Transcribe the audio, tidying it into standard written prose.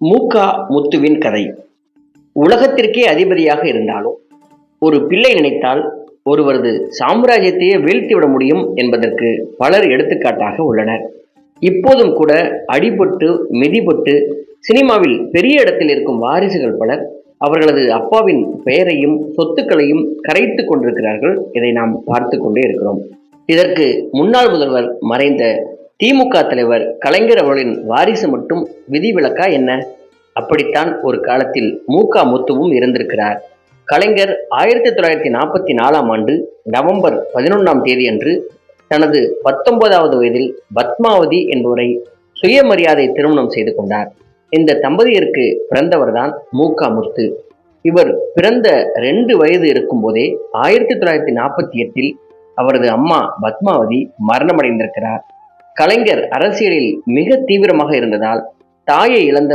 மூகா முத்துவின் கதை. உலகத்திற்கே அதிபதியாக இருந்தாலும் ஒரு பிள்ளை நினைத்தால் ஒருவரது சாம்ராஜ்யத்தையே வீழ்த்திவிட முடியும் என்பதற்கு பலர் எடுத்துக்காட்டாக உள்ளனர். இப்போதும் கூட அடிபட்டு மிதிபட்டு சினிமாவில் பெரிய இடத்தில் இருக்கும் வாரிசுகள் பலர் அவர்களது அப்பாவின் பெயரையும் சொத்துக்களையும் கரைத்து கொண்டிருக்கிறார்கள். இதை நாம் பார்த்து கொண்டே இருக்கிறோம். இதற்கு முன்னாள் முதல்வர் மறைந்த திமுக தலைவர் கலைஞர் அவர்களின் வாரிசு மட்டும் விதிவிலக்கா என்ன? அப்படித்தான் ஒரு காலத்தில் மூகா முத்துவும் இருந்திருக்கிறார். கலைஞர் 1944ஆம் ஆண்டு நவம்பர் 11ஆம் தேதி அன்று தனது 19வது வயதில் பத்மாவதி என்பவரை சுயமரியாதை திருமணம் செய்து கொண்டார். இந்த தம்பதியருக்கு பிறந்தவர்தான் மூகா முத்து. இவர் பிறந்த 2 வயது இருக்கும் போதே 1948இல் அவரது அம்மா பத்மாவதி மரணமடைந்திருக்கிறார். கலைஞர் அரசியலில் மிக தீவிரமாக இருந்ததால் தாயை இழந்த